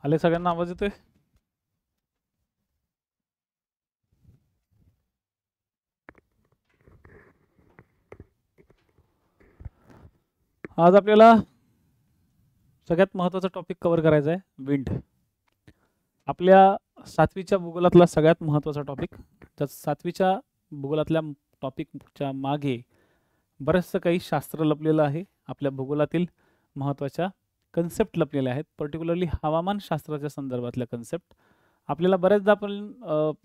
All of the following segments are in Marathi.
आले सगळ्यांना आवाज येतोय? आज आपल्याला सगळ्यात महत्त्वाचा टॉपिक कव्हर करायचा आहे, विंड. आपल्या 7वीच्या भूगोलातला सगळ्यात महत्त्वाचा टॉपिक. तर 7वीच्या भूगोलातल्या टॉपिकच्या मागे बरंचसं काही शास्त्र लपलेलं आहे. आपल्या भूगोलातील महत्त्वाच्या कन्सेप्ट लपलेल्या आहेत, पर्टिक्युलरली हवामानशास्त्राच्या संदर्भातल्या कन्सेप्ट. आपल्याला बऱ्याचदा आपण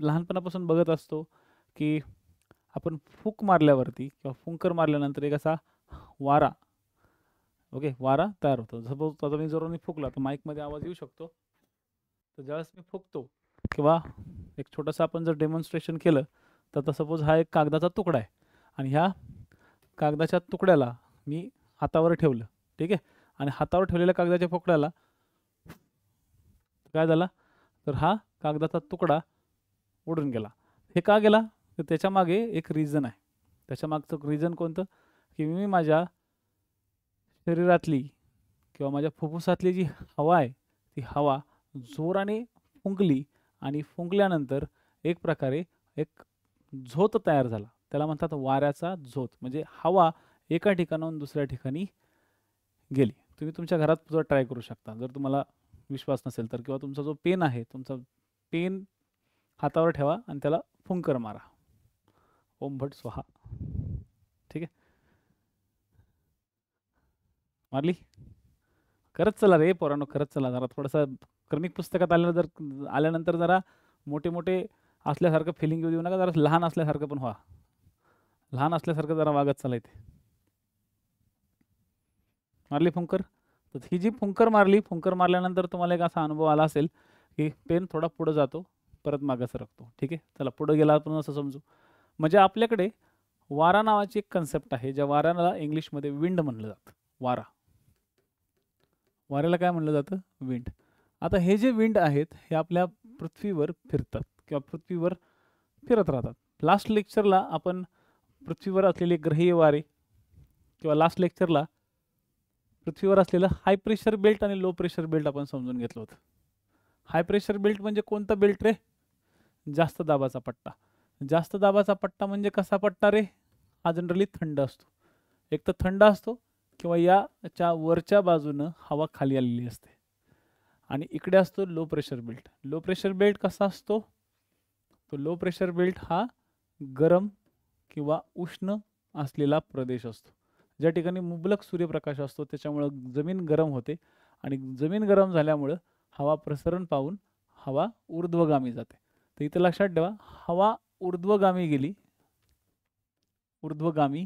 लहानपणापासून बघत असतो की आपण फूक मारल्यावरती किंवा फुंकर मारल्यानंतर एक असा वारा, ओके, वारा तयार होतो. सपोज आता मी जोराने फुकला तर माईकमध्ये आवाज येऊ शकतो. तर ज्यावेळेस मी फुकतो किंवा एक छोटंसं आपण जर डेमॉन्स्ट्रेशन केलं तर सपोज हा एक कागदाचा तुकडा आहे आणि ह्या कागदाच्या तुकड्याला मी हातावर ठेवलं, ठीक आहे, आणि हातावर ठेवलेल्या कागदाच्या तुकड्याला काय झाला तर हा कागदाचा तुकडा उडून गेला. हे का गेला तर त्याच्या मागे एक रिझन आहे. त्याच्या मागचं रिझन कोणतं की मी माझ्या शरीरातली किंवा माझ्या फुफ्फुसातली जी हवा आहे ती हवा जोराने फुंकली आणि फुंकल्यानंतर एक प्रकारे एक झोत तयार झाला. त्याला म्हणतात वाऱ्याचा झोत. म्हणजे हवा एका ठिकाणाहून दुसऱ्या ठिकाणी गेली. तुम्ही तुमच्या घरात सुद्धा ट्राय करू शकता जर तुम्हाला विश्वास नसेल तर. किंवा तुमचा जो पेन आहे, तुमचा पेन हातावर ठेवा आणि त्याला फुंकर मारा, ओम भट स्वाहा, ठीक आहे. मारली? करत चला रे पोरांनो, करत चला. जरा थोडंसं क्रमिक पुस्तकात आल्यानंतर जरा मोठे मोठे असल्यासारखं फिलिंग येऊ देऊ नका. जरा लहान असल्यासारखं पण व्हा. लहान असल्यासारखं जरा वागत चला इथे. मारली फुंकर? तर ही जी फुंकर मारली, फुंकर मारल्यानंतर तुम्हाला एक असा अनुभव आला असेल की पेन थोडा पुढं जातो, परत मागं सरकतो, ठीक आहे. चला पुढं गेला आपण असं समजू. म्हणजे आपल्याकडे वारा नावाची एक कन्सेप्ट आहे, ज्या वाऱ्याला इंग्लिशमध्ये विंड म्हणलं जातं. वारा, वाऱ्याला काय म्हणलं जातं? विंड. आता हे जे विंड आहेत हे आपल्या पृथ्वीवर फिरतात किंवा पृथ्वीवर फिरत राहतात. लास्ट लेक्चरला आपण पृथ्वीवर असलेले ग्रहीय वारे किंवा लास्ट लेक्चरला पृथ्वीवर असलेलं हाय प्रेशर बेल्ट आणि लो प्रेशर बेल्ट आपण समजून घेतलं होतं. हाय प्रेशर बेल्ट म्हणजे कोणता बेल्ट रे? जास्त दाबाचा पट्टा. जास्त दाबाचा पट्टा म्हणजे कसा पट्टा रे? हा जनरली थंड असतो. एक तर थंड असतो किंवा याच्या वरच्या बाजूनं हवा खाली आलेली असते. आणि इकडे असतो low pressure belt. Low pressure belt कसा असतो? तो लो प्रेशर बेल्ट हा गरम किंवा उष्ण असलेला प्रदेश असतो. ज्या ठिकाणी मुबलक सूर्यप्रकाश असतो त्याच्यामुळं जमीन गरम होते आणि जमीन गरम झाल्यामुळं हवा प्रसरण पाहून हवा ऊर्ध्वगामी जाते. तर इथं लक्षात ठेवा, हवा ऊर्ध्वगामी गेली, ऊर्ध्वगामी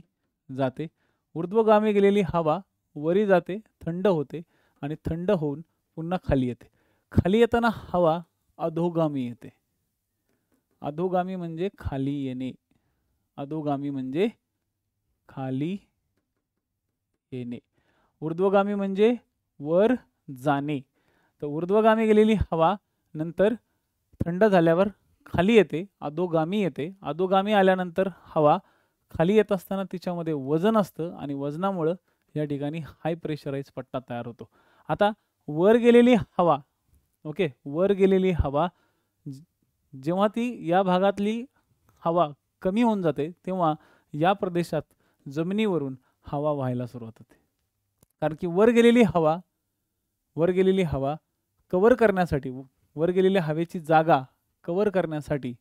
जाते. ऊर्ध्वगामी गेलेली हवा वरी जाते, थंड होते आणि थंड होऊन पुन्हा खाली येते. खाली येताना हवा अधोगामी येते. अधोगामी म्हणजे खाली येणे. अधोगामी म्हणजे खाली येणे. ऊर्ध्वगामी म्हणजे वर जाणे. तर ऊर्ध्वगामी गेलेली हवा नंतर थंड झाल्यावर खाली येते, अधोगामी येते. अधोगामी आल्यानंतर हवा खाली येत असताना तिच्यामध्ये वजन असतं आणि वजनामुळं या ठिकाणी हाय प्रेशराइज पट्टा तयार होतो. आता वर गेलेली हवा, ओके, वर गेलेली हवा जेव्हा ती या भागातली हवा कमी होऊन जाते तेव्हा या प्रदेशात जमिनीवरून हवा व्हायला सुरुवात होते. कारण की वर गेलेली हवा कव्हर करण्यासाठी, वर गेलेल्या हवेची जागा कव्हर करण्यासाठी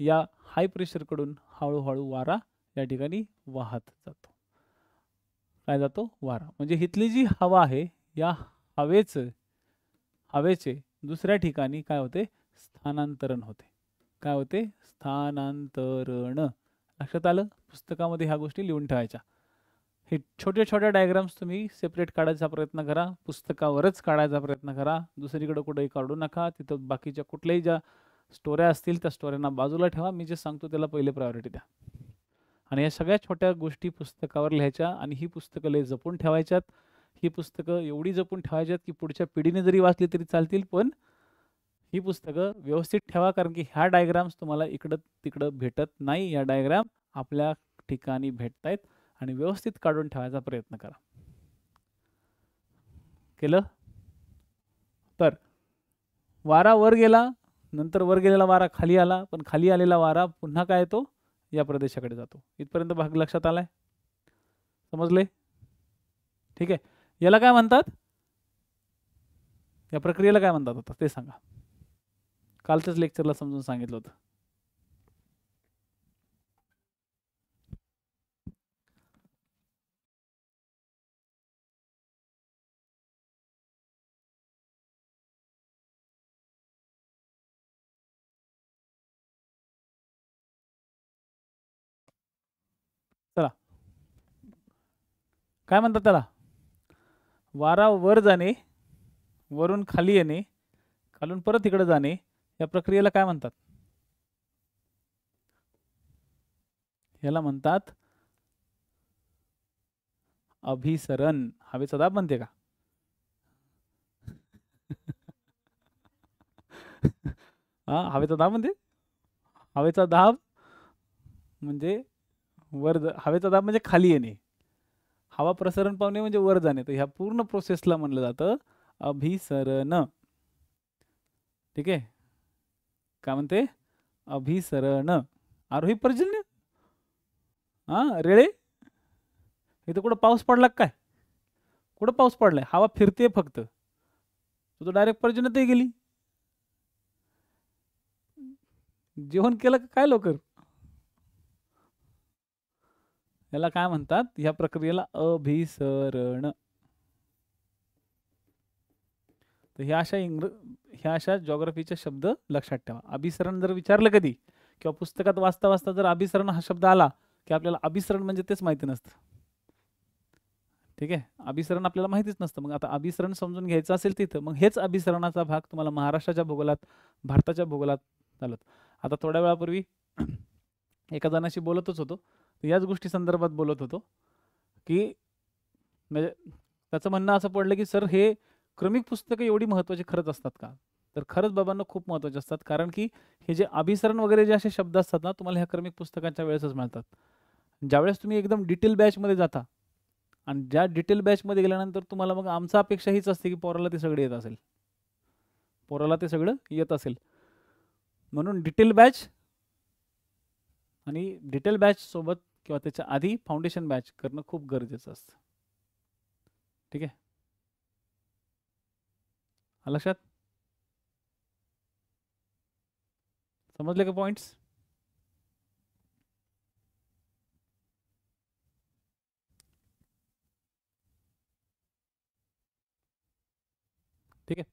या हाय प्रेशरकडून हळूहळू वारा या ठिकाणी वाहत जातो. काय जातो? वारा. म्हणजे इथली जी हवा आहे या हवेचे दुसऱ्या ठिकाणी काय होते? स्थानांतरण होते. काय होते? स्थानांतरण. लक्षात आलं? पुस्तकामध्ये ह्या गोष्टी लिहून ठेवायच्या. हे छोटे छोटे डायग्राम्स तुम्ही सेपरेट काढायचा प्रयत्न करा, पुस्तकावरच काढायचा प्रयत्न करा, दुसरीकडे कुठेही काढू नका. तिथं बाकीच्या कुठल्याही ज्या स्टोऱ्या असतील त्या स्टोऱ्यांना बाजूला ठेवा. मी जे सांगतो त्याला पहिले प्रायोरिटी द्या. आणि या सगळ्या छोट्या गोष्टी पुस्तकावर लिहायच्या आणि ही पुस्तकं लय जपून ठेवायच्यात. ही पुस्तकं एवढी जपून ठेवायच्यात की पुढच्या पिढीने जरी वाचली तरी चालतील, पण ही पुस्तकं व्यवस्थित ठेवा. कारण की ह्या डायग्राम्स तुम्हाला इकडं तिकडं भेटत नाही. या डायग्राम आपल्या ठिकाणी भेटतायत आणि व्यवस्थित काढून ठेवायचा प्रयत्न करा. केलं? तर वारा वर गेला, नंतर वर गेलेला वारा खाली आला, पण खाली आलेला वारा पुन्हा काय येतो, या प्रदेशाकडे जातो. इथपर्यंत भाग लक्षात आलाय? समजले? ठीक आहे. याला काय म्हणतात, या प्रक्रियेला काय म्हणतात आता ते सांगा. कालच्याच लेक्चरला समजून सांगितलं होतं. चला, काय म्हणतात त्याला, वारा वर जाणे, वरून खाली येणे, खालून परत इकडे जाणे, या प्रक्रियेला काय म्हणतात? याला म्हणतात अभिसरण. हवेचा दाब म्हणते का? हा, हवेचा दाब म्हणते. हवेचा दाब म्हणजे हवेचा दाब म्हणजे खाली येणे, हवा प्रसरण पावणे म्हणजे वर जाणे. तर ह्या पूर्ण प्रोसेसला म्हणलं जातं अभिसरण. ठीक आहे, काय म्हणते, अभिसरण. आरोही पर्जन्य. हा, रेळे, इथं कुठं पाऊस पडला काय? कुठं पाऊस पडलाय? हवा फिरते फक्त, तू तर डायरेक्ट पर्जन्यतही गेली. जेवण केलं का काय लवकर? याला काय म्हणतात, ह्या प्रक्रियेला अभिसरण. तर ह्या अशा जॉग्रफीचे शब्द लक्षात ठेवा. अभिसरण जर विचारलं कधी किंवा पुस्तकात वाचता वाचता जर अभिसरण हा शब्द आला की आपल्याला अभिसरण म्हणजे तेच माहिती नसतं. ठीक आहे, अभिसरण आपल्याला माहितीच नसतं. मग आता अभिसरण समजून घ्यायचं असेल तिथं मग हेच अभिसरणाचा भाग तुम्हाला महाराष्ट्राच्या भूगोलात, भारताच्या भूगोलात चालत. आता थोड्या वेळापूर्वी एका जणाशी बोलतच होतो, याच गोष्टी संदर्भात बोलत होतो की म्हणजे त्याचं म्हणणं असं पडलं की सर हे क्रमिक पुस्तकं एवढी महत्त्वाची खरंच असतात का? तर खरंच बाबांना खूप महत्त्वाचे असतात, कारण की हे जे अभिसरण वगैरे जे असे शब्द असतात ना तुम्हाला ह्या क्रमिक पुस्तकांच्या वेळेसच मिळतात. ज्यावेळेस तुम्ही एकदम डिटेल बॅचमध्ये जाता आणि ज्या डिटेल बॅचमध्ये गेल्यानंतर तुम्हाला मग आमचा अपेक्षा हीच असते की पोराला ते सगळं येत असेल, पोराला ते सगळं येत असेल. म्हणून डिटेल बॅच आणि डिटेल बॅच सोबत किंवा त्याच्या आधी फाउंडेशन बॅच करणं खूप गरजेचं असतं. ठीक आहे, लक्षात समजले का पॉइंट्स? ठीक आहे.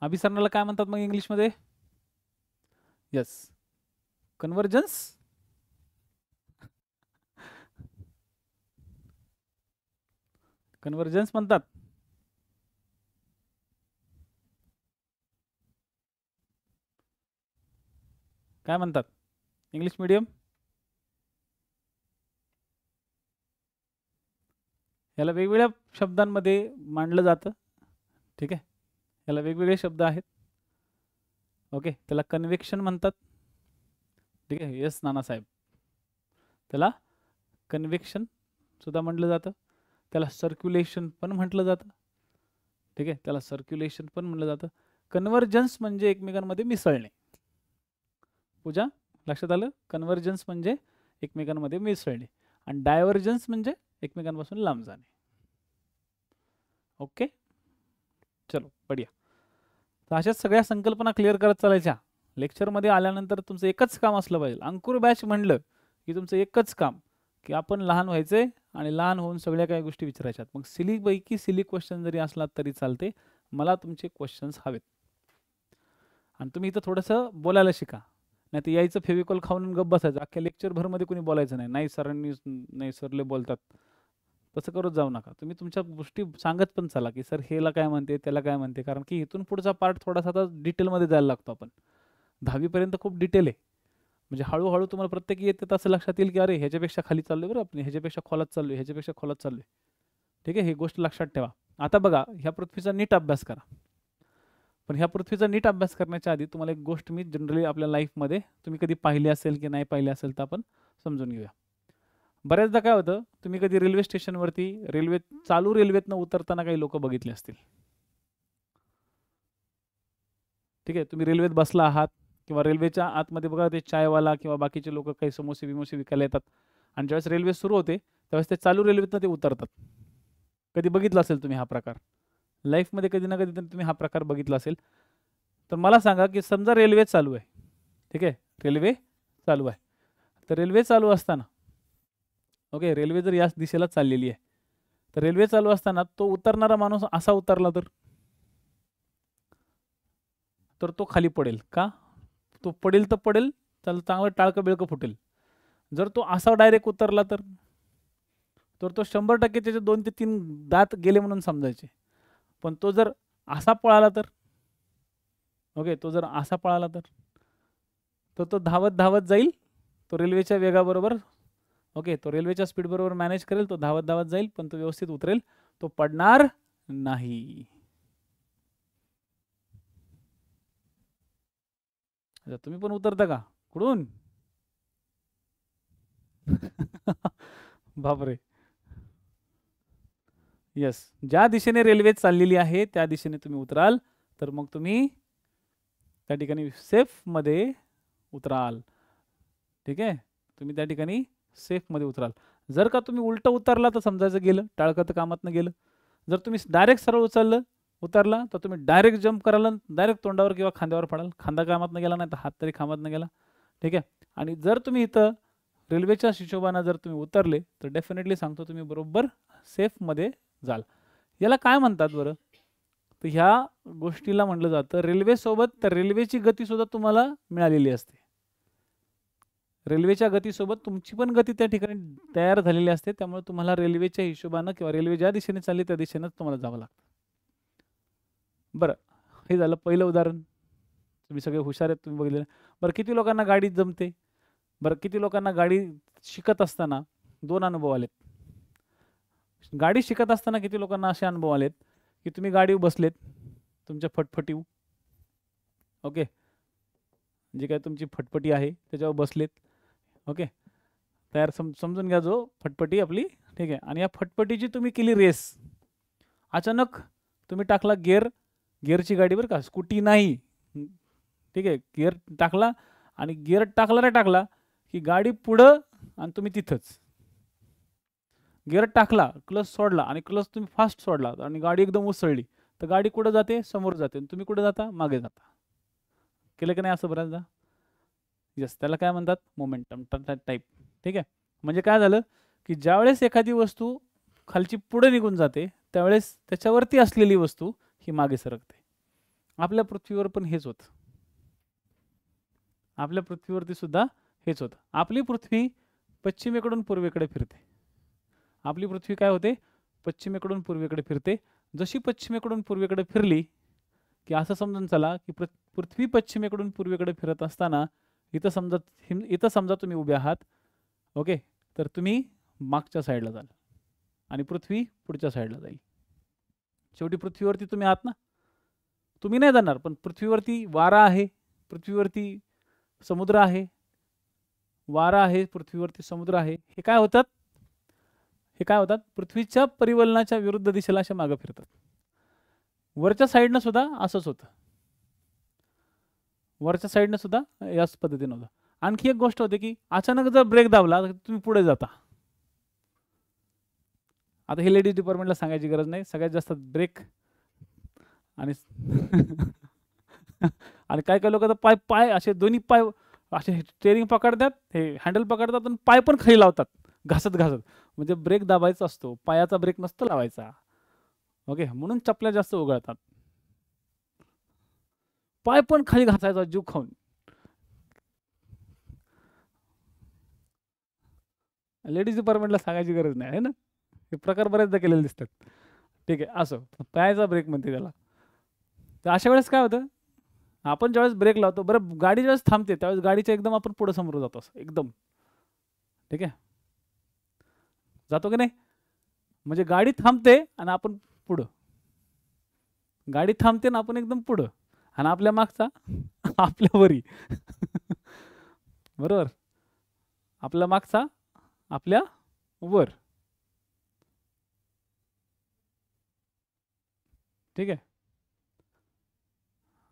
अभिसरणाला काय म्हणतात मग इंग्लिशमध्ये? Yes, convergence. कन्व्हर्जन्स म्हणतात. काय म्हणतात इंग्लिश मीडियम? याला वेगवेगळ्या शब्दांमध्ये मांडलं जातं. ठीक आहे, याला वेगवेगळे शब्द आहेत. ओके, त्याला कन्व्हेक्शन म्हणतात. ठीक आहे, यस नानासाहेब, त्याला कन्व्हेक्शन सुद्धा म्हटलं जातं. त्याला सर्क्युलेशन पण म्हटलं जातं. ठीक आहे, त्याला सर्क्युलेशन पण म्हटलं जातं. कन्व्हर्जन्स म्हणजे एकमेकांमध्ये मिसळणे. पूजा, लक्षात आलं? कन्व्हर्जन्स म्हणजे एकमेकांमध्ये मिसळणे आणि डायव्हर्जन्स म्हणजे एकमेकांपासून लांब जाणे. ओके, चलो बढिया. तर अशाच सगळ्या संकल्पना क्लिअर करत चालायच्या. लेक्चरमध्ये आल्यानंतर तुमचं एकच काम असलं पाहिजे. अंकुर बॅच म्हणलं की तुमचं एकच काम की आपण लहान व्हायचंय आणि लहान होऊन सगळ्या काही गोष्टी विचारायच्यात. मग सिलीपैकी सिली क्वेश्चन जरी असला तरी चालते, मला तुमचे क्वेश्चन्स हवेत. आणि तुम्ही इथं थोडंसं बोलायला शिका, नाही तर यायचं फेविकॉल खाऊन गप्प बसायचं. अख्ख्या लेक्चरभरमध्ये कोणी बोलायचं नाही, नाही सरांनी नाही सरले बोलतात, तसं करत जाऊ नका. तुम्ही तुमच्या गोष्टी सांगत पण चला की सर हेला काय म्हणते, त्याला काय म्हणते, कारण की इथून पुढचा पार्ट थोडासा आता डिटेलमध्ये जायला लागतो. आपण 10वीपर्यंत खूप डिटेल आहे, म्हणजे हळूहळू तुम्हाला प्रत्येक येते असं लक्षात येईल की अरे ह्याच्यापेक्षा खाली चाललोय बरं आपण, ह्याच्यापेक्षा खोलात चाललोय, ह्याच्यापेक्षा खोलात चाललोय. ठीक आहे, ही गोष्ट लक्षात ठेवा. आता बघा, ह्या पृथ्वीचा नीट अभ्यास करा. पण ह्या पृथ्वीचा नीट अभ्यास करण्याच्या आधी तुम्हाला एक गोष्ट मी जनरली आपल्या लाईफमध्ये तुम्ही कधी पाहिली असेल की नाही पाहिली असेल तर आपण समजून घेऊया. बऱ्याचदा काय होतं, तुम्ही कधी रेल्वे स्टेशनवरती चालू रेल्वेतनं उतरताना काही लोक बघितले असतील. ठीक आहे, तुम्ही रेल्वेत बसला आहात किंवा रेल्वेच्या आतमध्ये बघा ते चायवाला किंवा बाकीचे लोक काही समोसे बिमोसे विकायला येतात आणि ज्यावेळेस रेल्वे सुरू होते त्यावेळेस ते चालू रेल्वेतनं ते उतरतात. कधी बघितला असेल तुम्ही हा प्रकार लाईफमध्ये, कधी ना कधी तुम्ही हा प्रकार बघितला असेल. तर मला सांगा की समजा रेल्वे चालू आहे, ठीक आहे, रेल्वे चालू आहे, तर रेल्वे चालू असताना ओके, रेल्वे जर याच दिशेला चाललेली आहे तर रेल्वे चालू असताना तो उतरणारा माणूस असा उतरला तर तो खाली पडेल का? तो पडेल तर पडेल, त्याला चांगलं टाळकं बिळकं फुटेल. जर तो असा डायरेक्ट उतरला तर तो 100% त्याचे 2 ते 3 दात गेले म्हणून समजायचे. पण तो जर असा पळाला तर ओके, तो जर असा पळाला तर तो धावत धावत जाईल, तो रेल्वेच्या वेगाबरोबर ओके, तो रेल्वेच्या स्पीड बरोबर मॅनेज करेल, तो धावत धावत जाईल, पण तो व्यवस्थित उतरेल, तो पडणार नाही. तुम्ही पण उतरता का कुठून? बापरे. यस, ज्या दिशेने रेल्वे चाललेली आहे त्या दिशेने तुम्ही उतराल तर मग तुम्ही त्या ठिकाणी सेफमध्ये उतराल. ठीक आहे, तुम्ही त्या ठिकाणी सेफमध्ये उतराल. जर का तुम्ही उलटं उतरला तर समजायचं गेलं, टाळकं तर कामातनं गेलं. जर तुम्ही डायरेक्ट सरळ उतरला तर तुम्ही डायरेक्ट जंप कराल, डायरेक्ट तोंडावर किंवा खांद्यावर पडाल, खांदा कामातनं गेला नाही तर हात तरी कामातनं गेला. ठीक आहे, आणि जर तुम्ही इथं रेल्वेच्या हिशोबानं जर तुम्ही उतरले तर डेफिनेटली सांगतो तुम्ही बरोबर सेफमध्ये जाल. याला काय म्हणतात बरं? तर ह्या गोष्टीला म्हटलं जातं रेल्वेसोबत, तर रेल्वेची गतीसुद्धा तुम्हाला मिळालेली असते. रेल्वेच्या गतीसोबत तुमची पण गती त्या ठिकाणी तयार झालेली असते, त्यामुळे तुम्हाला रेल्वेच्या हिशोबानं किंवा रेल्वे ज्या दिशेने चालली त्या दिशेनंच तुम्हाला जावं लागतं. बरं, हे झालं पहिलं उदाहरण. तुम्ही सगळे हुशार आहेत, तुम्ही बघितलं. बरं, किती लोकांना गाडी जमते? बरं, किती लोकांना गाडी शिकत असताना 2 अनुभव आलेत? गाडी शिकत असताना किती लोकांना असे अनुभव आलेत की तुम्ही गाडीवर बसलेत, तुमच्या फटफटीव ओके, जी काय तुमची फटफटी आहे त्याच्यावर बसलेत ओके, तयार समजून घ्या जो फटफटी आपली, ठीक आहे, आणि या फटफटीची तुम्ही केली रेस. अचानक तुम्ही टाकला गिअरची गाडी, बरं का, स्कूटी नाही, ठीक आहे, गिअर टाकला आणि गिअर टाकला की गाडी पुढं आणि तुम्ही तिथंच. गिअर टाकला, क्लच सोडला आणि क्लच तुम्ही फास्ट सोडला आणि गाडी एकदम उसळली तर गाडी कुठं जाते? समोर जाते. तुम्ही कुठं जाता? मागे जाता. केलं की नाही असं बऱ्याचदा? यस, त्याला काय म्हणतात? Momentum type. ठीक आहे, म्हणजे काय झालं की ज्यावेळेस एखादी वस्तू खालची पुढे निघून जाते त्यावेळेस त्याच्यावरती असलेली वस्तू ही मागे सरकते. आपल्या पृथ्वीवर पण हेच होतं. आपल्या पृथ्वीवरती सुद्धा हेच होतं. आपली पृथ्वी पश्चिमेकडून पूर्वेकडे फिरते. आपली पृथ्वी काय होते? पश्चिमेकडून पूर्वेकडे फिरते. जशी पश्चिमेकडून पूर्वेकडे फिरली की असं समजून चला की पृथ्वी पश्चिमेकडून पूर्वेकडे फिरत असताना इथं समजा तुम्ही उभे आहात ओके, तर तुम्ही मागच्या साईडला जाल आणि पृथ्वी पुढच्या साईडला जाईल. शेवटी पृथ्वीवरती तुम्ही आहात ना, तुम्ही नाही जाणार, पण पृथ्वीवरती वारा आहे, पृथ्वीवरती समुद्र आहे, वारा आहे, पृथ्वीवरती समुद्र आहे. हे काय होतात? पृथ्वीच्या परिवलनाच्या विरुद्ध दिशेला अशा मागे फिरतात. वरच्या साईडनं सुद्धा असंच होतं. वरच्या साईडनं सुद्धा याच पद्धतीनं होतं. आणखी एक गोष्ट होते की अचानक जर ब्रेक दाबला तर तुम्ही पुढे जाता. आता हे लेडीज डिपार्टमेंटला सांगायची गरज नाही, सगळ्यात जास्त ब्रेक आणि आणि काय लोक तर पाय असे दोन्ही पाय असे स्टेअरिंग पकडतात, हे हँडल पकडतात आणि पाय पण खाली लावतात घासत. म्हणजे ब्रेक दाबायचा असतो, पायाचा ब्रेक नसतो लावायचा ओके, म्हणून चपल्या जास्त उघडतात. पाय पण खाली घासायचा जीव खाऊन. लेडीज डिपार्टमेंटला सांगायची गरज नाही आहे ना, हे प्रकार बरेचदा केलेले दिसतात. ठीक आहे, असं पायाचा ब्रेक म्हणते त्याला. तर अशा वेळेस काय होतं, आपण ज्यावेळेस ब्रेक लावतो, बरं गाडी ज्यावेळेस थांबते त्यावेळेस गाडीच्या एकदम आपण पुढे समोर जातो असं एकदम. ठीक आहे, जातो की नाही? म्हणजे गाडी थांबते आणि आपण पुढं, गाडी थांबते ना आपण एकदम पुढं आणि आपल्या मागचा आपल्या वरी बरोबर, आपल्या मागचा आपल्या वर. ठीक आहे,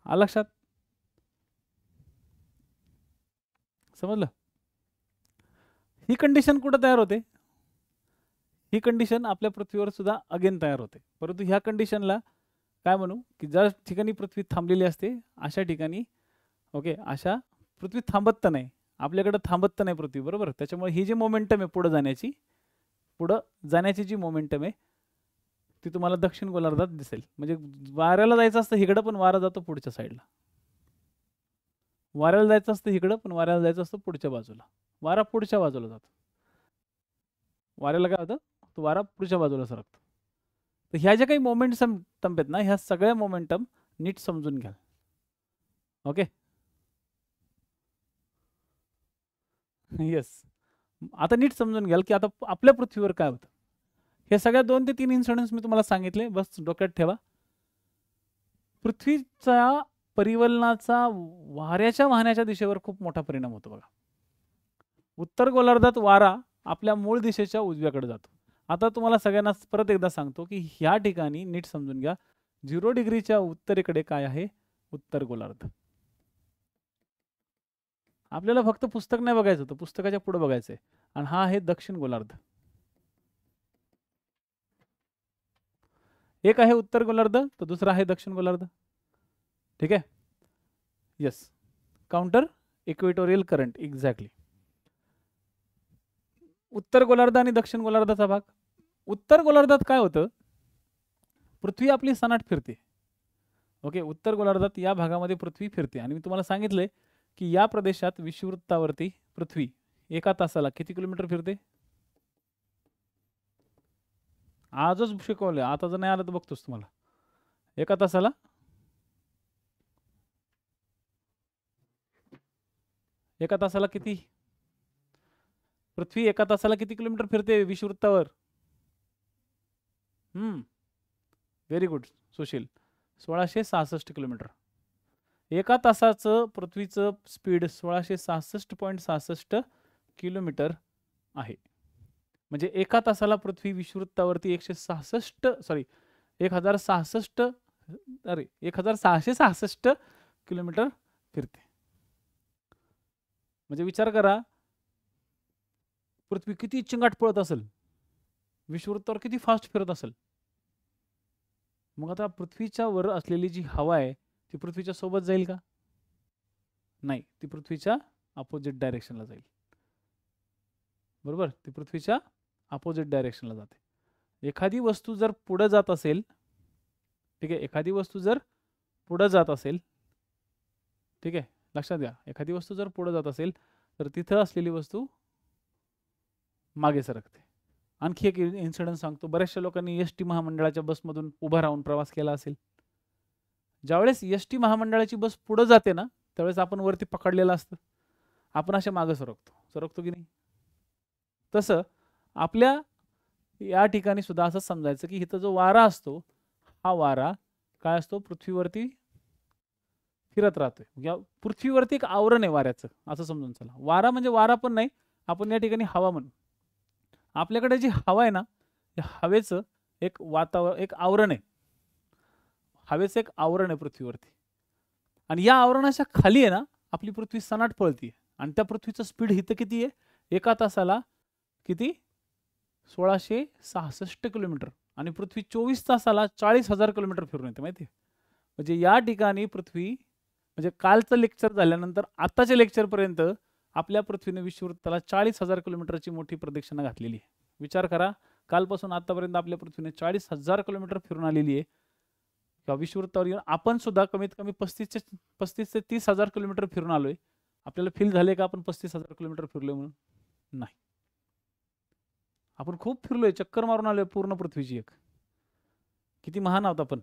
आलं लक्षात? समजलं? ही कंडिशन कुठं तयार होते? ही कंडिशन आपल्या पृथ्वीवर सुद्धा अगेन तयार होते, परंतु ह्या कंडिशनला काय म्हणू की ज्या ठिकाणी पृथ्वी थांबलेली असते अशा ठिकाणी ओके अशा पृथ्वी थांबत तर नाही, आपल्याकडे थांबत तर नाही पृथ्वी, बरोबर. त्याच्यामुळे ही जी मोमेंटम आहे पुढं जाण्याची जी मोमेंटम आहे ती तुम्हाला दक्षिण गोलार्धात दिसेल. म्हणजे वाऱ्याला जायचं असतं इकडं पण वारा जातो पुढच्या साईडला, वाऱ्याला जायचं असतं इकडं पण वाऱ्याला जायचं असतं पुढच्या बाजूला, वारा पुढच्या बाजूला जातो. वाऱ्याला काय होतं, तो वारा पुढच्या बाजूला सरकतो. तर ह्या ज्या काही मोमेंटम आहेत ना, ह्या सगळ्या मोमेंटम नीट समजून घ्या. Okay yes. आता नीट समजून घ्याल की आता आपल्या पृथ्वीवर काय होतं. हे सगळ्या 2 ते 3 इन्सिडेंट्स मी तुम्हाला सांगितले, बस डोक्यात ठेवा. पृथ्वीचा परिवलनाचा वाऱ्याच्या वाहण्याच्या दिशेवर खूप मोठा परिणाम होतो बघा. उत्तर गोलार्धात वारा आपल्या मूळ दिशेच्या उजव्याकडे जातो. आता तुम्हाला सगळ्यांना परत एकदा सांगतो की ह्या ठिकाणी नीट समजून घ्या, 0 डिग्रीच्या उत्तरेकडे काय आहे, उत्तर गोलार्ध. आपल्याला फक्त पुस्तक नाही बघायचं होतं, पुस्तकाच्या पुढे बघायचं आहे. आणि हा आहे दक्षिण गोलार्ध. एक आहे उत्तर गोलार्ध तर दुसरा आहे दक्षिण गोलार्ध. ठीक आहे. Yes, counter equatorial current exactly. उत्तर गोलार्ध आणि दक्षिण गोलार्धाचा भाग. उत्तर गोलार्धात काय होतं, पृथ्वी आपली सनाट फिरते. ओके, उत्तर गोलार्धात या भागामध्ये पृथ्वी फिरते आणि मी तुम्हाला सांगितले की या प्रदेशात विषुववृत्तावरती पृथ्वी एका तासाला किती किलोमीटर फिरते. आजच शिकवले, आता जर नाही आलं तर बघतोस तुम्हाला. एका तासाला किती, पृथ्वी एका तासाला किती किलोमीटर फिरते विषुववृत्तावर. Very good Sushil, 1666 kilometre. एका तासाचं पृथ्वीचं स्पीड 1666.66 किलोमीटर आहे. म्हणजे एका तासाला पृथ्वी विषुववृत्तावरती 1666 किलोमीटर फिरते. म्हणजे विचार करा, पृथ्वी किती चिंगाट पळत असेल, विषुववृत्तावर किती फास्ट फिरत असेल. मग आता पृथ्वीच्या वर असलेली जी हवा आहे ती पृथ्वीच्या सोबत जाईल का? नाही, ती पृथ्वीच्या अपोजिट डायरेक्शनला जाईल. बरोबर, ती पृथ्वीच्या अपोजिट डायरेक्शनला जाते. एखादी वस्तू जर पुढे जात असेल, ठीक आहे, एखादी वस्तू जर पुढे जात असेल, ठीक आहे, लक्षात घ्या, एखादी वस्तू जर पुढे जात असेल तर तिथं असलेली वस्तू मागे सरकते. आणखी एक इन्सिडेंट सांगतो. बऱ्याचशा लोकांनी एस टी महामंडळाच्या बसमधून उभा राहून प्रवास केला असेल. ज्यावेळेस एस टी महामंडळाची बस पुढे जाते ना, त्यावेळेस आपण वरती पकडलेलं असतं, आपण असे मागे सरकतो की नाही. तसं आपल्या या ठिकाणी सुद्धा असं समजायचं की इथं जो वारा असतो, हा वारा काय असतो, पृथ्वीवरती फिरत राहतोय. पृथ्वीवरती एक आवरण आहे वाऱ्याचं, असं समजून चला. वारा म्हणजे वारा पण नाही, आपण या ठिकाणी हवा म्हणू. आपल्याकडे जी हवा आहे ना, या हवेचं एक वातावरण, एक आवरण आहे, हवेचं एक आवरण आहे पृथ्वीवरती. आणि या आवरणाच्या खाली आहे ना आपली पृथ्वी सनाट पळती. आणि त्या पृथ्वीचं स्पीड इथं किती आहे, एका तासाला किती, 1666 किलोमीटर. आणि पृथ्वी 24 तासाला 40,000 किलोमीटर फिरून येते, माहिती आहे. म्हणजे या ठिकाणी पृथ्वी, म्हणजे कालचं लेक्चर झाल्यानंतर आताच्या लेक्चरपर्यंत आपल्या पृथ्वीने विषुववृत्ताला 40,000 किलोमीटरची मोठी प्रदक्षिणा घातलेली आहे. विचार करा, कालपासून आतापर्यंत आपल्या पृथ्वीने 40,000 किलोमीटर फिरून आलेली आहे. किंवा विषुववृत्तावर येऊन आपण सुद्धा कमीत कमी 35 ते 30,000 किलोमीटर फिरून आलोय. आपल्याला फील झाले का आपण 35,000 किलोमीटर फिरलोय म्हणून? नाही, आपण खूप फिरलोय, चक्कर मारून आलोय पूर्ण पृथ्वीची एक. किती महान आहोत आपण,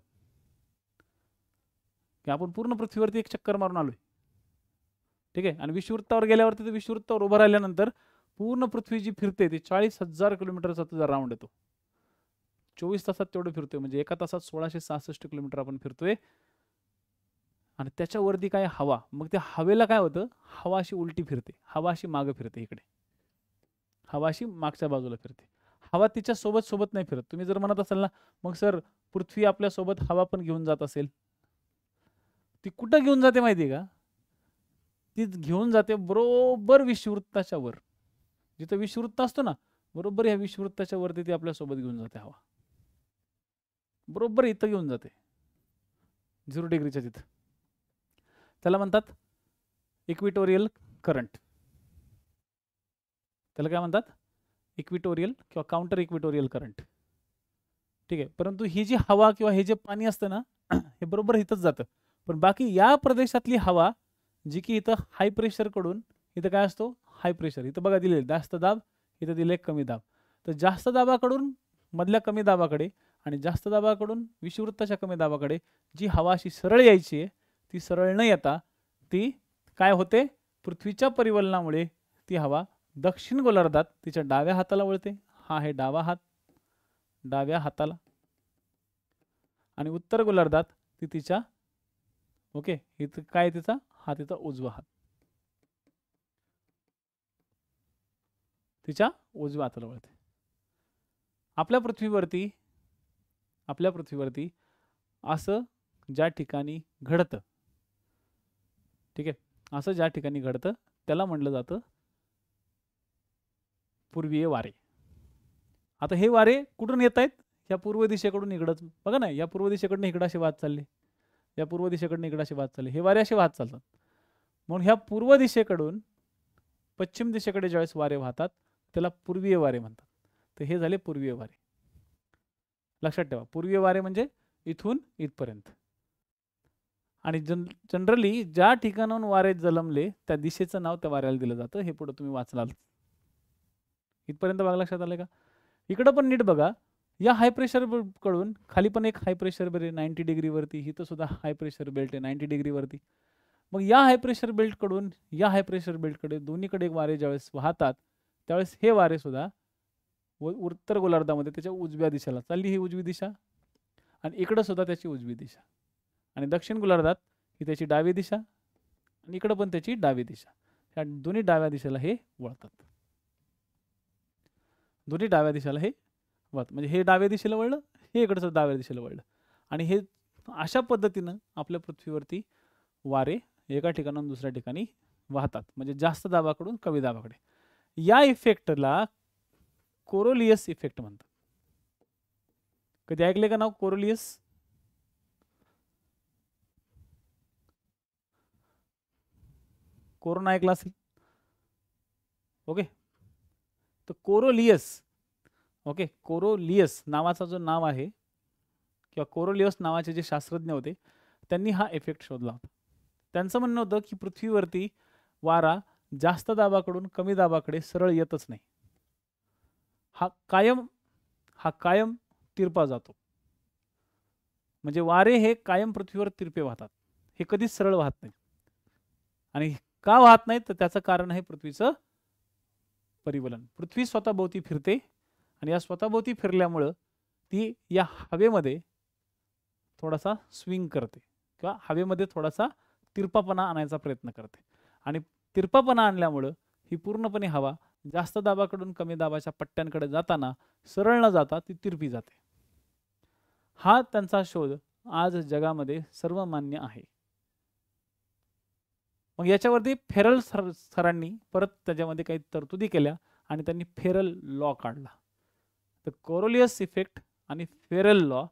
की आपण पूर्ण पृथ्वीवरती एक चक्कर मारून आलोय. ठीक आहे. आणि विषुववृत्तावर गेल्यावरती, विषुववृत्तावर उभं राहिल्यानंतर पूर्ण पृथ्वी जी फिरते ती 40,000 किलोमीटरचा तुझा राऊंड येतो. 24 तासात तेवढं फिरतोय. म्हणजे एका तासात 1666 किलोमीटर आपण फिरतोय. आणि त्याच्यावरती काय, हवा. मग त्या हवेला काय होतं, हवा अशी उलटी फिरते, हवा अशी मागे फिरते, इकडे हवा अशी मागच्या बाजूला फिरते. हवा तिच्या सोबत नाही फिरत. तुम्ही जर म्हणत असाल ना, मग सर पृथ्वी आपल्या सोबत हवा पण घेऊन जात असेल, ती कुठं घेऊन जाते माहिती आहे का, ती घेऊन जाते बरोबर विषुववृत्ताच्या वर. जिथं विषुववृत्त असतो ना, बरोबर ह्या विषुववृत्ताच्या वरती ती आपल्यासोबत घेऊन जाते हवा. बरोबर इथं घेऊन जाते 0 डिग्रीच्या तिथं. त्याला म्हणतात इक्विटोरियल करंट. त्याला काय म्हणतात? इक्विटोरियल किंवा काउंटर इक्विटोरियल करंट. ठीक आहे. परंतु ही जी हवा किंवा हे जे पाणी असतं ना, हे बरोबर इथंच जातं. पण बाकी या प्रदेशातली हवा जी की इथं हाय प्रेशर कडून, इथं काय असतो? High pressure. इथं बघा दिले जास्त दाब, इथं दिले कमी दाब. तर जास्त दाबाकडून मधल्या कमी दाबाकडे आणि जास्त दाबाकडून विषुववृत्ताच्या कमी दाबाकडे जी हवा अशी सरळ यायची आहे, ती सरळ न येता ती काय होते? पृथ्वीच्या परिवलनामुळे ती हवा दक्षिण गोलार्धात तिच्या डाव्या हाताला वळते. हा आहे डावा हात, डाव्या हाताला. आणि उत्तर गोलार्धात ती तिच्या ओके इथं काय तिचा हा तिचा उजवा हात, तिच्या उजव्या हाताला वळते. आपल्या पृथ्वीवरती असं ज्या ठिकाणी घडतं, ठीक आहे, असं ज्या ठिकाणी घडतं त्याला म्हटलं जातं पूर्वीय वारे. आता हे वारे कुठून येत आहेत? या पूर्व दिशेकडून इकडंच. बघा ना, या पूर्व दिशेकडनं इकडं असे वाहत चालले, या पूर्व दिशेकडनं इकडं असे वाहत चालले. हे वारे असे वाहत चालतात. म्हणून ह्या पूर्व दिशेकडून पश्चिम दिशेकडे ज्यावेळेस वारे वाहतात त्याला पूर्वीय वारे म्हणतात. तर हे झाले पूर्वीय वारे. लक्षात ठेवा, पूर्वीय वारे म्हणजे इथून इथपर्यंत. आणि जनरली ज्या ठिकाणाहून वारे जलमले त्या दिशेचं नाव त्या वाऱ्याला दिलं जातं. हे पुढे तुम्ही वाचलाल. इथपर्यंत बघा, लक्षात आलं का? इकडं पण नीट बघा, या हाय प्रेशर कडून खाली पण एक हाय प्रेशर बेल्ट 90 डिग्रीवरती, इथं सुद्धा हाय प्रेशर बेल्ट आहे 90 डिग्रीवरती. मग या हाय प्रेशर बेल्ट कडून या हाय प्रेशर बेल्टकडे दोन्हीकडे वारे ज्यावेळेस वाहतात त्यावेळेस हे वारे सुद्धा उत्तर गोलार्धामध्ये त्याच्या उजव्या दिशेला चालली, ही उजवी दिशा, आणि इकडं सुद्धा त्याची उजवी दिशा, आणि दक्षिण गोलार्धात ही त्याची डावी दिशा, आणि इकडं पण त्याची डावी दिशा. ह्या दोन्ही डाव्या दिशेला हे वळतात. दोन्ही डाव्या दिशेला हे वळतात. म्हणजे हे डाव्या दिशेला वळलं, हे इकडचं डाव्या दिशेला वळलं. आणि हे अशा पद्धतीनं आपल्या पृथ्वीवरती वारे एका ठिकाणाहून दुसऱ्या ठिकाणी वाहतात. म्हणजे जास्त दाबाकडून कमी दाबाकडे. या इफेक्टला कोरोलियस इफेक्ट म्हणतात. कधी ऐकले का नाव कोरोलियस? कोरोना ऐकला असेल. ओके, तर कोरोलियस, ओके, कोरोलियस नावाचा जो नाव आहे किंवा कोरोलियस नावाचे जे शास्त्रज्ञ होते त्यांनी हा इफेक्ट शोधला होता. त्यांचं म्हणणं होतं की पृथ्वीवरती वारा जास्त दाबाकडून कमी दाबाकडे सरळ येतच नाही. हा कायम तिरपा जातो. म्हणजे वारे हे कायम पृथ्वीवर तिरपे वाहतात, हे कधीच सरळ वाहत नाही. आणि का वाहत नाही तर त्याचं कारण आहे पृथ्वीचं परिवलन. पृथ्वी स्वतःभोवती फिरते आणि या स्वतःभोवती फिरल्यामुळं ती या हवेमध्ये थोडासा स्विंग करते किंवा हवेमध्ये थोडासा तिरपापणा आणायचा प्रयत्न करते. आणि तिरपापणा आणल्यामुळं ही पूर्णपणे हवा जास्त दाबाकडून कमी दाबाच्या पट्ट्यांकडे जाताना सरळ न जाता ती तिरपी जाते. हा त्यांचा शोध आज जगामध्ये सर्वमान्य आहे. मग याच्यावरती फेरल सरांनी परत त्याच्यामध्ये काही तरतुदी केल्या आणि त्यांनी फेरल लॉ काढला. तर कोरोलियस इफेक्ट आणि फेरल लॉ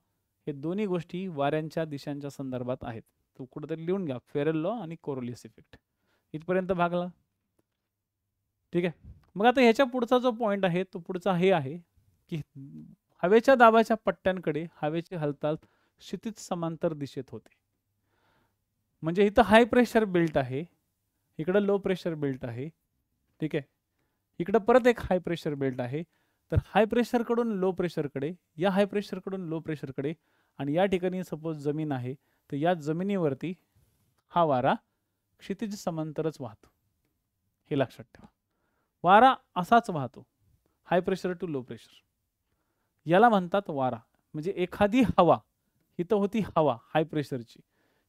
हे दोन्ही गोष्टी वाऱ्यांच्या दिशांच्या संदर्भात आहेत. तो कुठेतरी लिहून घ्या, फेरल लॉ आणि कोरोलियस इफेक्ट. इथपर्यंत भागला, ठीक आहे. मग आता ह्याच्या पुढचा जो पॉइंट आहे तो पुढचा हे आहे की हवेच्या दाबाच्या पट्ट्यांकडे हवेची हालचाल क्षितिज समांतर दिशेत होते. म्हणजे इथं हाय प्रेशर बेल्ट आहे, इकडं लो प्रेशर बेल्ट आहे, ठीक आहे. इकडं परत एक हाय प्रेशर बेल्ट आहे. तर हाय प्रेशर कडून लो प्रेशरकडे, या हाय प्रेशर कडून लो प्रेशरकडे, आणि या ठिकाणी सपोज जमीन आहे तर या जमिनीवरती हा वारा क्षितिज समांतरच वाहतो. हे लक्षात ठेवा, वारा असाच वाहतो high pressure to low pressure. याला म्हणतात वारा. म्हणजे एखादी हवा, इथं होती हवा हाय प्रेशरची,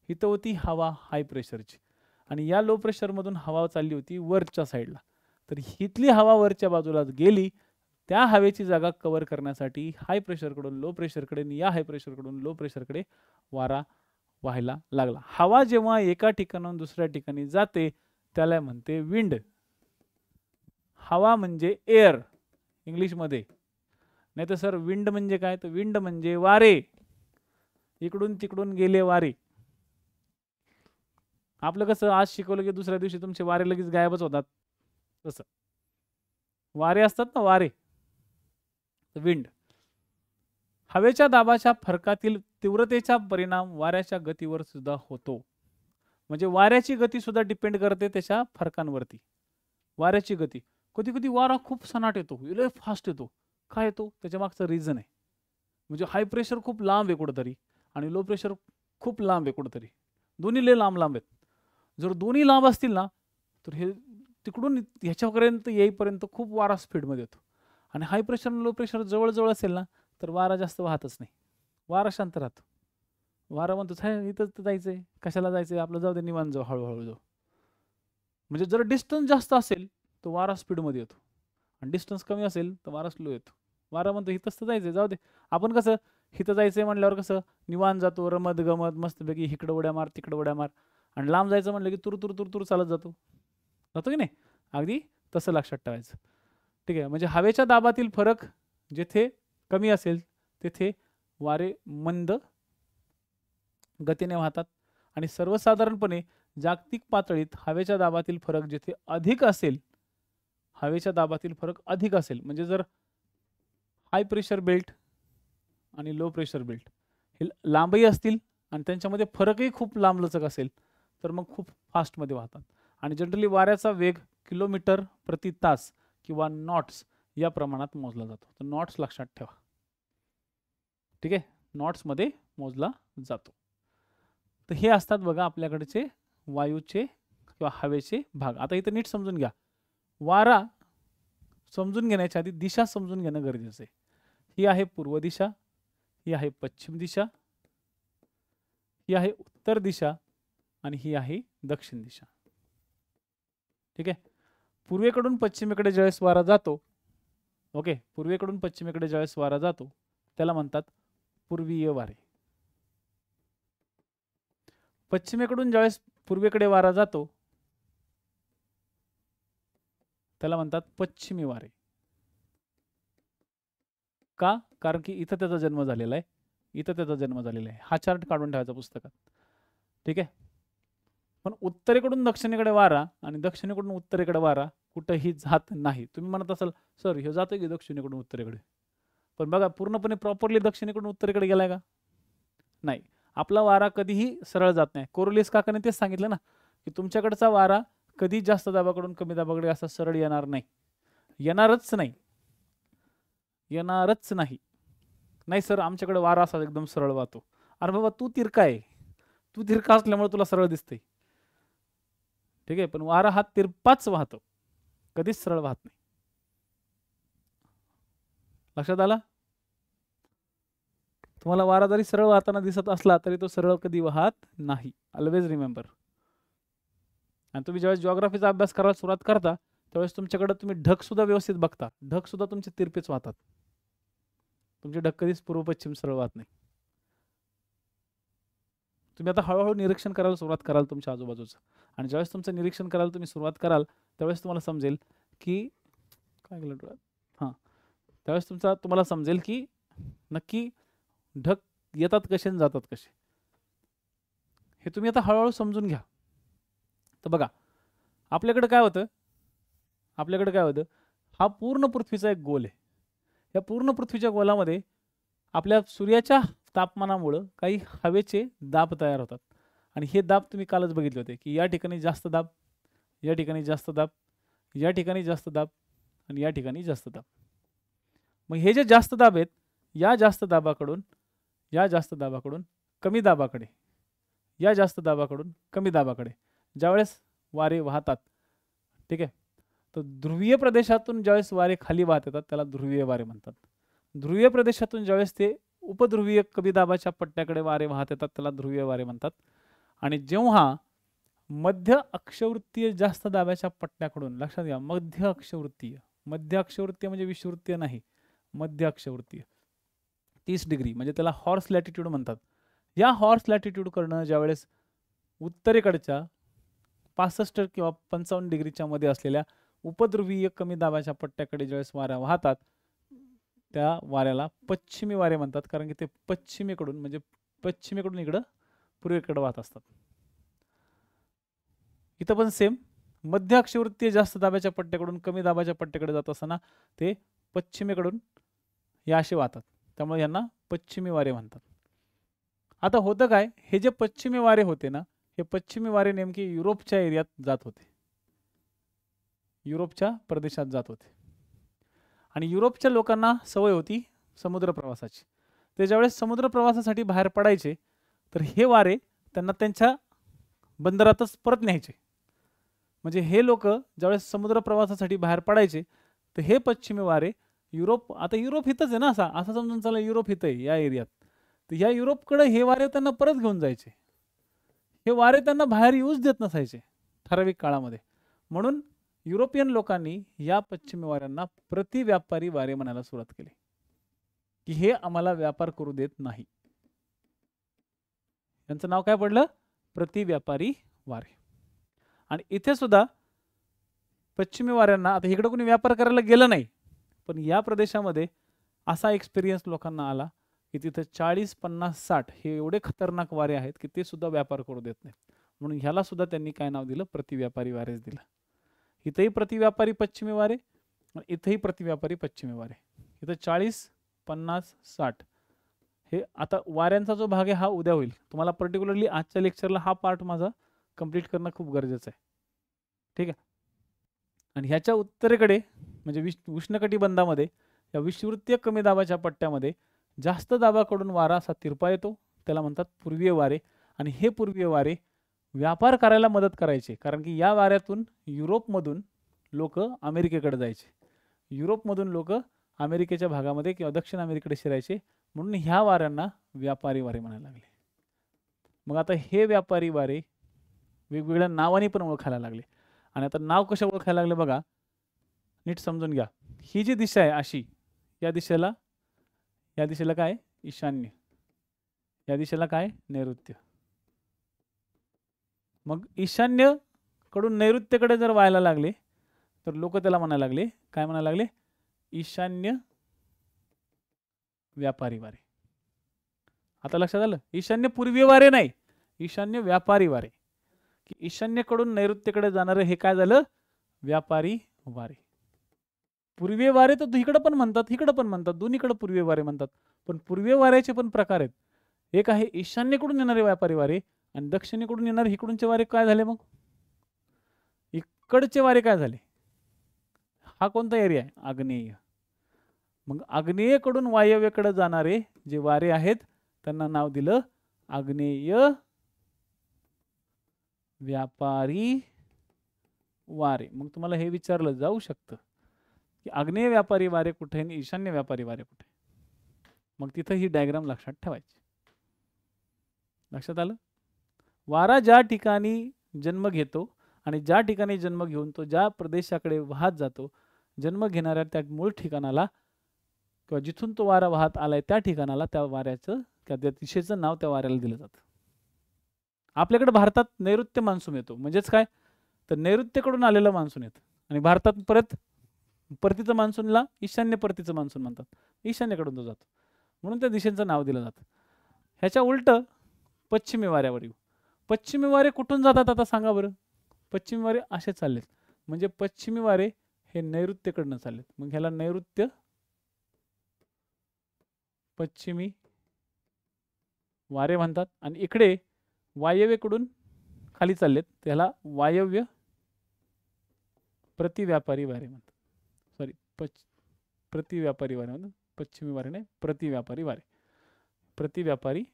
इथं होती हवा हाय प्रेशरची, आणि या लो प्रेशरमधून हवा चालली होती वरच्या साईडला. तर इथली हवा वरच्या बाजूला गेली, त्या हवेची जागा कव्हर करण्यासाठी हाय प्रेशरकडून लो प्रेशरकडे आणि या हाय प्रेशरकडून लो प्रेशरकडे वारा व्हायला लागला. हवा जेव्हा एका ठिकाणाहून दुसऱ्या ठिकाणी जाते त्याला म्हणते विंड. हवा म्हणजे एअर इंग्लिशमध्ये. नाही तर सर विंड म्हणजे काय, तर विंड म्हणजे वारे, इकडून तिकडून गेले वारे. आपलं कसं आज शिकवलं की दुसऱ्या दिवशी तुमचे वारे लगेच गायबच होतात, तसं वारे असतात ना वारे, विंड. हवेच्या दाबाच्या फरकातील तीव्रतेचा परिणाम वाऱ्याच्या गतीवर सुद्धा होतो. म्हणजे वाऱ्याची गती सुद्धा डिपेंड करते त्याच्या फरकांवरती. वाऱ्याची गती, कधी कधी वारा खूप सनाट येतो, लय फास्ट येतो. काय येतो त्याच्या मागचं रिझन आहे. म्हणजे हाय प्रेशर खूप लांब आहे कुठंतरी आणि लो प्रेशर खूप लांब आहे कुठंतरी, दोन्ही लय लांब लांब आहेत. जर दोन्ही लांब असतील ना तर हे तिकडून ह्याच्यापर्यंत येईपर्यंत खूप वारा स्पीडमध्ये येतो. आणि हाय प्रेशर लो प्रेशर जवळजवळ असेल ना तर वारा जास्त वाहतच नाही, वारा शांत राहतो. वारा म्हणतो इथंच जायचंय, कशाला जायचंय, आपलं जाऊ दे, निवांत जाऊ, हळूहळू जाऊ. म्हणजे जर डिस्टन्स जास्त असेल तर वारा स्पीडमध्ये येतो आणि डिस्टन्स कमी असेल तर वारा स्लो येतो. वारा म्हणतो इथंच तर जायचंय, जाऊ दे. आपण कसं इथं जायचंय म्हणल्यावर कसं निवांत जातो, रमत गमत मस्तपैकी इकडं उड्या मार तिकडं उड्या मार. आणि लांब जायचं म्हणलं की तुर तुर तुर तुर चालत जातो की नाही. अगदी तसं लक्षात ठेवायचं. ठीक आहे. म्हणजे हवेच्या दाबातील फरक जेथे कमी असेल तेथे वारे मंद गतीने वाहतात आणि सर्वसाधारणपणे जागतिक पातळीत हवेच्या दाबातील फरक जेथे अधिक असेल, हवेच्या दाबातील फरक अधिक असेल म्हणजे जर हाय प्रेशर बेल्ट आणि लो प्रेशर बेल्ट हे लांबही असतील आणि त्यांच्यामध्ये फरकही खूप लांबलचक असेल तर मग खूप फास्टमध्ये वाहतात. आणि जनरली वाऱ्याचा वेग किलोमीटर प्रति तास किंवा नॉट्स या प्रमाणात मोजला जातो. तर नॉट्स लक्षात ठेवा. ठीक आहे, नॉट्समध्ये मोजला जातो. तर हे असतात बघा आपल्याकडचे वायूचे किंवा हवेचे भाग. आता इथं नीट समजून घ्या. वारा समजून घेण्याच्या आधी दिशा समजून घेणं गरजेचं आहे. ही आहे पूर्व दिशा, ही आहे पश्चिम दिशा, ही आहे उत्तर दिशा आणि ही आहे दक्षिण दिशा. ठीक आहे. पूर्वेकडून पश्चिमेकडे ज्यावेळेस वारा जातो, ओके, पूर्वेकडून पश्चिमेकडे ज्यावेळेस वारा जातो त्याला म्हणतात पूर्वीय वारे. पश्चिमेकडून ज्यावेळेस पूर्वेकडे वारा जातो त्याला म्हणतात पश्चिमी वारे. का? कारण की इथं त्याचा जन्म झालेला आहे, इथं त्याचा जन्म झालेला आहे. हा चार्ट काढून ठेवायचा पुस्तकात. ठीक आहे. पण उत्तरेकडून दक्षिणेकडे वारा आणि दक्षिणेकडून उत्तरेकडे वारा कुठंही जात नाही. तुम्ही म्हणत असाल सर हे जातं की दक्षिणेकडून उत्तरेकडे, पण बघा पूर्णपणे प्रॉपरली दक्षिणेकडून उत्तरेकडे गेलाय का? नाही. आपला वारा कधीही सरळ जात नाही. कोरोलिस काकाने तेच सांगितलं ना की तुमच्याकडचा वारा कधी जास्त दाबाकडून कमी दाबाकडे असा सरळ येणार नाही, येणारच नाही, येणारच नाही. नाही सर आमच्याकडे वारा असा एकदम सरळ वाहतो. अरे बाबा तू तिरका आहे, तू तिरका असल्यामुळे तुला सरळ दिसतंय. ठीक आहे, पण वारा हा तिरपाच वाहतो, कधीच सरळ वाहत नाही. लक्षात आला? तुम्हाला वारा जरी सरळ वाहताना दिसत असला तरी तो सरळ कधी वाहत नाही. Always remember. आणि तुम्ही ज्यावेळेस जिओग्राफीचा अभ्यास करायला सुरुवात करता त्यावेळेस तुमच्याकडे तुम्ही ढग सुद्धा व्यवस्थित बघता, ढग सुद्धा तुमचे तिरपेच वाहतात. तुमचे ढग कधीच पूर्व पश्चिम सरळ वाहत नाही. तुम्ही आता हळूहळू निरीक्षण करायला सुरुवात कराल तुमच्या आजूबाजूचं, आणि ज्यावेळेस तुमचं निरीक्षण करायला तुम्ही सुरुवात कराल त्यावेळेस तुम्हाला समजेल की काय केलं डोळ्यात, हां, त्यावेळेस तुम्हाला समजेल की नक्की ढग येतात कसे आणि जातात कसे. हे तुम्ही आता हळूहळू समजून घ्या. तर बघा आपल्याकडे काय होतं, हा पूर्ण पृथ्वीचा एक गोल आहे. या पूर्ण पृथ्वीच्या गोलामध्ये आपल्या सूर्याच्या तापमानामुळं काही हवेचे दाब तयार होतात. आणि हे दाब तुम्ही कालच बघितले होते की या ठिकाणी जास्त दाब, या ठिकाणी जास्त दाब, या ठिकाणी जास्त दाब आणि या ठिकाणी जास्त दाब. मग हे जे जास्त दाब आहेत या जास्त दाबाकडून कमी दाबाकडे, या जास्त दाबाकडून कमी दाबाकडे ज्यावेळेस वारे वाहतात, ठीक आहे, तर ध्रुवीय प्रदेशातून ज्यावेळेस वारे खाली वाहत येतात त्याला ध्रुवीय वारे म्हणतात. ध्रुवीय प्रदेशातून ज्यावेळेस ते उपध्रुवीय कमी दाबाच्या पट्ट्याकडे वारे वाहत येतात त्याला ध्रुवीय वारे म्हणतात. आणि जेव्हा मध्य अक्षवृत्तीय जास्त दाबाच्या पट्ट्याकडून, लक्षात घ्या मध्य अक्षवृत्तीय म्हणजे विषुवृत्तीय नाही, मध्य अक्षवृत्तीय 30 डिग्री म्हणजे त्याला हॉर्स लॅटिट्यूड म्हणतात. या हॉर्स लॅटिट्यूड करणं ज्यावेळेस उत्तरेकडच्या 65 किंवा 55 डिग्रीच्या मध्ये असलेल्या उपध्रुवीय कमी दाबाच्या पट्ट्याकडे ज्यावेळेस वाऱ्या वाहतात त्या वाऱ्याला पश्चिमी वारे म्हणतात, कारण की ते पश्चिमेकडून म्हणजे पश्चिमेकडून इकडं पूर्वेकडे वाहत असतात. इथं पण सेम, मध्य अक्षवृत्तीय जास्त दाबाच्या पट्ट्याकडून कमी दाबाच्या पट्ट्याकडे जात असताना ते पश्चिमेकडून या असे वाहतात, त्यामुळे यांना पश्चिमी वारे म्हणतात. आता होतं काय, हे जे पश्चिमी वारे होते ना, हे पश्चिमी वारे नेमके युरोपच्या एरियात जात होते, युरोपच्या प्रदेशात जात होते. आणि युरोपच्या लोकांना सवय होती समुद्र प्रवासाची. ते ज्यावेळेस समुद्र प्रवासासाठी बाहेर पडायचे तर हे वारे त्यांना त्यांच्या बंदरातच परत न्यायचे. म्हणजे हे लोक ज्यावेळेस समुद्र प्रवासासाठी बाहेर पडायचे तर हे पश्चिमी वारे युरोप, आता युरोप इथंच आहे ना, असं समजून चला युरोप इथं आहे या एरियात, तर या युरोपकडे हे वारे त्यांना परत घेऊन जायचे. हे वारे त्यांना बाहेर येऊच देत नसायचे ठराविक काळामध्ये. म्हणून युरोपियन लोकांनी या पश्चिमी वाऱ्यांना प्रतिव्यापारी वारे म्हणायला सुरुवात केली, की हे आम्हाला व्यापार करू देत नाही. यांचं नाव काय पडलं, प्रतिव्यापारी वारे. आणि इथे सुद्धा पश्चिमी वाऱ्यांना, आता इकडे कोणी व्यापार करायला गेलं नाही, पण या प्रदेशामध्ये असा एक्सपिरियन्स लोकांना आला की तिथे 40, 50, 60 हे एवढे खतरनाक वारे आहेत की ते सुद्धा व्यापार करू देत नाहीत. म्हणून ह्याला सुद्धा त्यांनी काय नाव दिलं, प्रतिव्यापारी वारेच दिलं. इथेही प्रतिव्यापारी पश्चिमी वारे, इथेही प्रतिव्यापारी पश्चिमी वारे. इथं 40, 50, 60 हे. आता वाऱ्यांचा जो भाग आहे हा उद्या होईल. तुम्हाला पर्टिक्युलरली आजच्या लेक्चरला हा पार्ट माझा कंप्लीट करणं खूप गरजेचं आहे, ठीक आहे. आणि ह्याच्या उत्तरेकडे म्हणजे उष्णकटिबंधामध्ये या विषुववृत्तीय कमी दाबाच्या पट्ट्यामध्ये जास्त दाबाकडून वारा असा तिरपा येतो, त्याला म्हणतात पूर्वीय वारे. आणि हे पूर्वीय वारे व्यापार करायला मदत करायचे, कारण की या वाऱ्यातून युरोपमधून लोक अमेरिकेकडे जायचे, युरोपमधून लोक अमेरिकेच्या भागामध्ये किंवा दक्षिण अमेरिकेकडे शिरायचे. म्हणून ह्या वाऱ्यांना व्यापारी वारे म्हणायला लागले. मग आता हे व्यापारी वारे वेगवेगळ्या नावाने पण ओळखायला लागले. आणि आता नाव कशा ओळखायला लागले बघा, नीट समजून घ्या. ही जी दिशा आहे अशी, या दिशेला काय ईशान्य, या दिशेला काय नैऋत्य. मग ईशान्य कडून नैऋत्येकडे जर व्हायला लागले तर लोक त्याला म्हणायला लागले, काय म्हणायला लागले, ईशान्य व्यापारी वारे. आता लक्षात आलं, ईशान्य पूर्वीय वारे नाही, ईशान्य व्यापारी वारे. की ईशान्येकडून नैऋत्येकडे जाणारे हे काय झालं, व्यापारी वारे. पूर्वीय वारे तर इकडं पण म्हणतात, इकडं पण म्हणतात, दोन्हीकडे पूर्वीय वारे म्हणतात. पण पूर्वीय वाऱ्याचे पण प्रकार आहेत. एक आहे ईशान्येकडून येणारे व्यापारी वारे आणि दक्षिणेकडून येणारे इकडूनचे वारे काय झाले. मग इकडचे वारे काय झाले, हा कोणता एरिया आहे, आग्नेय. मग आग्नेयकडून वायव्येकडे जाणारे जे वारे आहेत त्यांना नाव दिलं आग्नेय व्यापारी वारे. मग तुम्हाला हे विचारलं जाऊ शकतं की आग्नेय व्यापारी वारे कुठे आणि ईशान्य व्यापारी वारे कुठे. मग तिथं ही डायग्राम लक्षात ठेवायची. लक्षात आलं, वारा ज्या ठिकाणी जन्म घेतो आणि ज्या ठिकाणी जन्म घेऊन तो ज्या प्रदेशाकडे वाहत जातो, जन्म घेणाऱ्या त्या मूळ ठिकाणाला किंवा जिथून तो वारा वाहत आलाय त्या ठिकाणाला त्या वाऱ्याचं किंवा त्या दिशेचं नाव त्या वाऱ्याला दिलं जातं. आपल्याकडे भारतात नैऋत्य मान्सून येतो, म्हणजेच काय तर नैऋत्येकडून आलेलं मान्सून येतं. आणि भारतात परत परतीचं मान्सूनला ईशान्य परतीचं मान्सून म्हणतात, ईशान्येकडून तो जातो, म्हणून त्या दिशेचं नाव दिलं जातं. ह्याच्या उलट पश्चिमी वाऱ्यावर येऊ. पश्चिमी वारे कुठून जातात आता सांगा बरं. पश्चिमी वारे असे चाललेत, म्हणजे पश्चिमी वारे हे नैऋत्येकडनं चाललेत. मग ह्याला नैऋत्य पश्चिमी वारे म्हणतात. आणि इकडे वायव्येकडून खाली चाललेत त्याला वायव्य प्रतिव्यापारी वारे म्हणतात. सॉरी प्रतिव्यापारी वारे म्हणतात, पश्चिमी वारे नाही, प्रतिव्यापारी वारे. प्रतिव्यापारी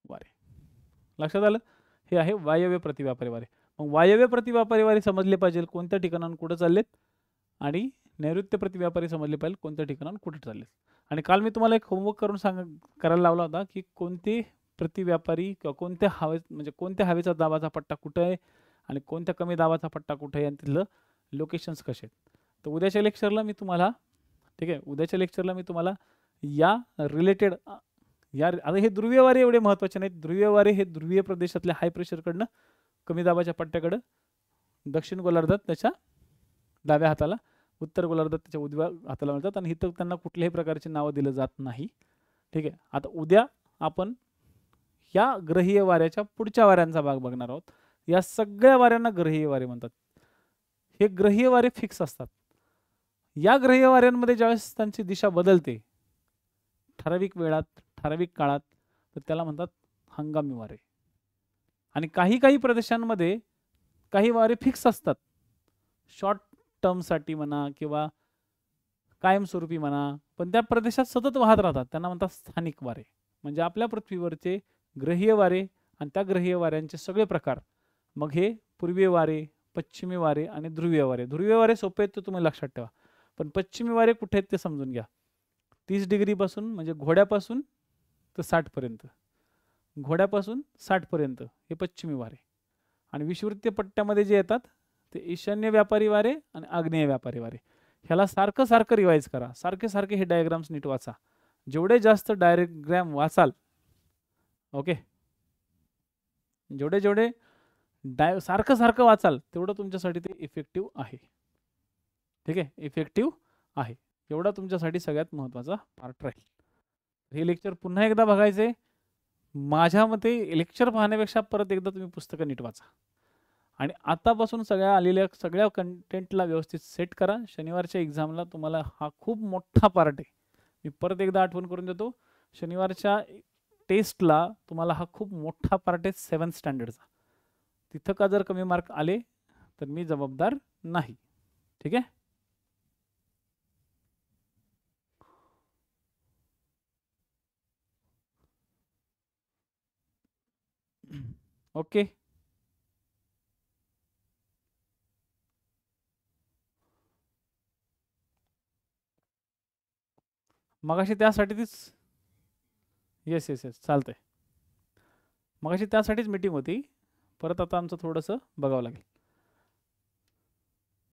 वारे लक्षात आलं, हे आहे वायव्य प्रतिव्यापारी वारे. मग वायव्य प्रतिव्यापारी वारे समजले पाहिजे कोणत्या ठिकाणाहून कुठे चाललेत, आणि नैऋत्य प्रतिव्यापारी समजले पाहिजे कोणत्या ठिकाणाहून कुठे चाललेत. आणि काल मी तुम्हाला एक होमवर्क करून करायला लावला होता की कोणते प्रतिव्यापारी किंवा कोणत्या हवे म्हणजे कोणत्या हवेचा दाबाचा पट्टा कुठे आहे आणि कोणत्या कमी दाबाचा पट्टा कुठे आहे आणि तिथलं लोकेशन्स कसे आहेत. तर उद्याच्या लेक्चरला मी तुम्हाला, ठीक आहे, उद्याच्या लेक्चरला मी तुम्हाला या रिलेटेड आता हे ध्रुवीय वारे एवढे महत्त्वाचे नाहीत. ध्रुवीय वारे हे ध्रुवीय प्रदेशातल्या हाय प्रेशरकडनं कमी दाबाच्या पट्ट्याकडे दक्षिण गोलार्धात त्याच्या डाव्या हाताला, उत्तर गोलार्धात त्याच्या उजव्या हाताला म्हणतात आणि इथं त्यांना कुठल्याही प्रकारची नावं दिलं जात नाही. ठीक आहे. आता उद्या आपण या ग्रहीय वाऱ्याच्या पुढच्या वाऱ्यांचा भाग बघणार आहोत. या सगळ्या वाऱ्यांना ग्रहीय वारे म्हणतात. हे ग्रहीय वारे फिक्स असतात. या ग्रहीय वाऱ्यांमध्ये ज्यावेळेस त्यांची दिशा बदलते ठराविक वेळात, ठराविक काळात, तर त्याला म्हणतात हंगामी वारे. आणि काही प्रदेशांमध्ये काही वारे फिक्स असतात, शॉर्ट टर्मसाठी म्हणा किंवा कायमस्वरूपी म्हणा, पण त्या प्रदेशात सतत वाहत राहतात, त्यांना म्हणतात स्थानिक वारे. म्हणजे आपल्या पृथ्वीवरचे ग्रहीय वारे आणि त्या ग्रहीय वाऱ्यांचे सगळे प्रकार, मग हे पूर्वीय वारे, पश्चिमी वारे आणि ध्रुवीय वारे. ध्रुवीय वारे सोपे आहेत, ते तुम्ही लक्षात ठेवा. पण पश्चिमी वारे कुठे आहेत ते समजून घ्या. 30 डिग्रीपासून म्हणजे घोड्यापासून तर 60 पर्यंत, घोड्यापासून 60 पर्यंत हे पश्चिमी वारे. आणि विषुववृत्तीय पट्ट्यामध्ये जे येतात ते ईशान्य व्यापारी वारे आणि आग्नेय व्यापारी वारे. ह्याला सारखं रिवाइज करा, सारखे हे डायग्राम्स नीट वाचा. जेवढे जास्त डायग्राम वाचाल, ओके, जेवढे सारखं वाचाल तेवढं तुमच्यासाठी ते इफेक्टिव्ह आहे. ठीक आहे, इफेक्टिव्ह आहे. एवढा तुमच्यासाठी सगळ्यात महत्त्वाचा पार्ट राहील. हे लेक्चर पुन्हा एकदा बघायचे. माझ्या मते लेक्चर पाहण्यापेक्षा परत एकदा तुम्ही पुस्तकं नीट वाचा आणि आतापासून सगळ्या कंटेंटला व्यवस्थित सेट करा. शनिवारच्या एक्झामला तुम्हाला हा खूप मोठा पार्ट आहे. मी परत एकदा आठवण करून देतो, शनिवारच्या टेस्टला तुम्हाला हा खूप मोठा पार्ट आहे 7th स्टँडर्डचा. तिथं का जर कमी मार्क आले तर मी जबाबदार नाही. ठीक आहे. ओके. मगाशी त्यासाठीच येस चालतंय. मगाशी त्यासाठीच मीटिंग होती. परत आता आमचं थोडंसं बघावं लागेल.